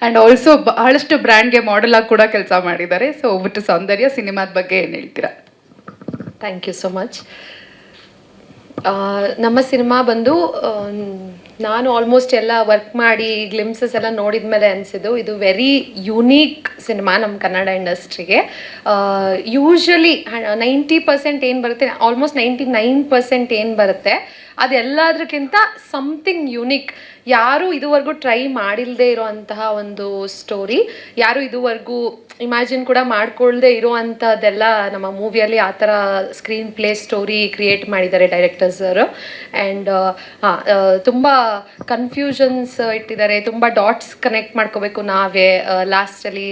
And also ಬಹಳಷ್ಟು ಬ್ರ್ಯಾಂಡ್ಗೆ model ಆಗಿ ಕೂಡ ಕೆಲಸ ಮಾಡಿದ್ದಾರೆ. ಸೊ ಒಟ್ಟು ಸೌಂದರ್ಯ ಸಿನಿಮಾದ ಬಗ್ಗೆ ಏನು ಹೇಳ್ತೀರಾ? Thank you so much. ನಮ್ಮ ಸಿನಿಮಾ ಬಂದು ನಾನು ಆಲ್ಮೋಸ್ಟ್ ಎಲ್ಲ ವರ್ಕ್ ಮಾಡಿ ಗ್ಲಿಮ್ಸಸ್ ಎಲ್ಲ ನೋಡಿದ ಮೇಲೆ ಅನಿಸಿದ್ದು ಇದು ವೆರಿ ಯುನೀಕ್ ಸಿನಿಮಾ ನಮ್ಮ ಕನ್ನಡ ಇಂಡಸ್ಟ್ರಿಗೆ. ಯೂಶ್ವಲಿ 90% ಏನು ಬರುತ್ತೆ, ಆಲ್ಮೋಸ್ಟ್ 99% ಏನು ಬರುತ್ತೆ ಅದೆಲ್ಲದಕ್ಕಿಂತ ಸಮಥಿಂಗ್ ಯುನೀಕ್. ಯಾರೂ ಇದುವರೆಗೂ ಟ್ರೈ ಮಾಡಿಲ್ಲದೆ ಇರೋವಂತಹ ಒಂದು ಸ್ಟೋರಿ, ಯಾರು ಇದುವರೆಗೂ ಇಮ್ಯಾಜಿನ್ ಕೂಡ ಮಾಡ್ಕೊಳ್ದೆ ಇರೋವಂಥದ್ದೆಲ್ಲ ನಮ್ಮ ಮೂವಿಯಲ್ಲಿ ಆ ಥರ ಸ್ಕ್ರೀನ್ ಪ್ಲೇ ಸ್ಟೋರಿ ಕ್ರಿಯೇಟ್ ಮಾಡಿದ್ದಾರೆ ಡೈರೆಕ್ಟರ್ಸರು. ಆ್ಯಂಡ್ ತುಂಬ ಕನ್ಫ್ಯೂಷನ್ಸ್ ಇಟ್ಟಿದ್ದಾರೆ, ತುಂಬ ಡಾಟ್ಸ್ ಕನೆಕ್ಟ್ ಮಾಡ್ಕೋಬೇಕು ನಾವೇ ಲಾಸ್ಟಲ್ಲಿ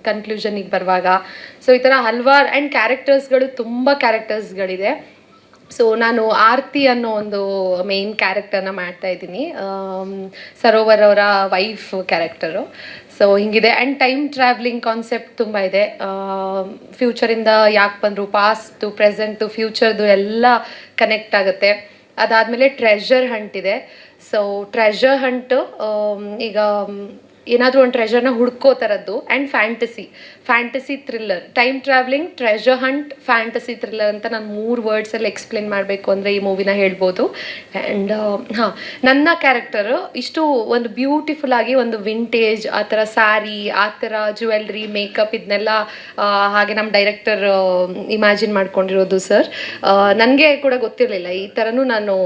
ಕನ್ಕ್ಲೂಷನಿಗೆ ಬರುವಾಗ. ಸೊ ಈ ಥರ ಹಲವಾರು ಆ್ಯಂಡ್ ಕ್ಯಾರೆಕ್ಟರ್ಸ್ಗಳು ತುಂಬ ಕ್ಯಾರೆಕ್ಟರ್ಸ್ಗಳಿದೆ. ಸೊ ನಾನು ಆರ್ತಿ ಅನ್ನೋ ಒಂದು ಮೇನ್ ಕ್ಯಾರೆಕ್ಟರ್ನ ಮಾಡ್ತಾ ಇದ್ದೀನಿ, ಸರೋವರ್ ಅವರ ವೈಫ್ ಕ್ಯಾರೆಕ್ಟರು. ಸೊ ಹಿಂಗಿದೆ. ಆ್ಯಂಡ್ ಟೈಮ್ ಟ್ರಾವೆಲಿಂಗ್ ಕಾನ್ಸೆಪ್ಟ್ ತುಂಬ ಇದೆ. ಫ್ಯೂಚರಿಂದ ಯಾಕೆ ಬಂದರು, ಪಾಸ್ಟು ಪ್ರೆಸೆಂಟು ಫ್ಯೂಚರ್ದು ಎಲ್ಲ ಕನೆಕ್ಟ್ ಆಗುತ್ತೆ. ಅದಾದಮೇಲೆ ಟ್ರೆಷರ್ ಹಂಟ್ ಇದೆ. ಸೊ ಟ್ರೆಷರ್ ಹಂಟು ಈಗ ಏನಾದರೂ ಒಂದು ಟ್ರೆಷರ್ನ ಹುಡ್ಕೋ ಥರದ್ದು. And fantasy thriller, time travelling, treasure Hunt, fantasy thriller ಅಂತ ನಾನು 3 ವರ್ಡ್ಸಲ್ಲಿ ಎಕ್ಸ್ಪ್ಲೇನ್ ಮಾಡಬೇಕು ಅಂದರೆ ಈ ಮೂವಿನ ಹೇಳ್ಬೋದು. ಆ್ಯಂಡ್ ನನ್ನ ಕ್ಯಾರೆಕ್ಟರು ಇಷ್ಟು ಒಂದು ಬ್ಯೂಟಿಫುಲ್ ಆಗಿ ಒಂದು ವಿಂಟೇಜ್ ಆ ಥರ ಸ್ಯಾರಿ, ಆ ಥರ ಜ್ಯುವೆಲ್ರಿ, ಮೇಕಪ್ ಇದನ್ನೆಲ್ಲ ಹಾಗೆ ನಮ್ಮ ಡೈರೆಕ್ಟರ್ ಇಮ್ಯಾಜಿನ್ ಮಾಡ್ಕೊಂಡಿರೋದು ಸರ್. ನನಗೆ ಕೂಡ ಗೊತ್ತಿರಲಿಲ್ಲ ಈ ಥರನೂ ನಾನು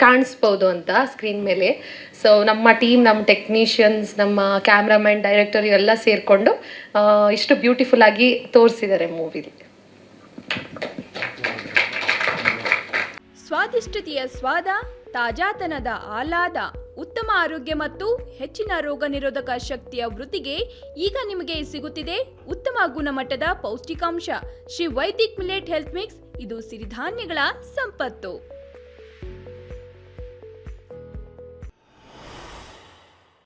ಕಾಣಿಸ್ಬೋದು ಅಂತ ಸ್ಕ್ರೀನ್ ಮೇಲೆ. ಸೊ ನಮ್ಮ ಟೀಮ್, ನಮ್ಮ ಟೆಕ್ನಿಷಿಯನ್ಸ್, ನಮ್ಮ ಕ್ಯಾಮ್ರಾಮನ್, ಡೈರೆಕ್ಟರ್ ಇವೆಲ್ಲ ಸೇರಿಕೊಂಡು ಇಷ್ಟು ಬ್ಯೂಟಿಫುಲ್ ಆಗಿ ತೋರಿಸಿದ್ದಾರೆ ಮೂವಿಲಿ. ಸ್ವಾದಿಷ್ಟತೆಯ ಸ್ವಾದ, ತಾಜಾತನದ ಆಹ್ಲಾದ, ಉತ್ತಮ ಆರೋಗ್ಯ ಮತ್ತು ಹೆಚ್ಚಿನ ರೋಗ ನಿರೋಧಕ ಶಕ್ತಿಯ ವೃದ್ಧಿಗೆ ಈಗ ನಿಮಗೆ ಸಿಗುತ್ತಿದೆ ಉತ್ತಮ ಗುಣಮಟ್ಟದ ಪೌಷ್ಟಿಕಾಂಶ. Shri Vaidik millet health mix, ಇದು ಸಿರಿಧಾನ್ಯಗಳ ಸಂಪತ್ತು.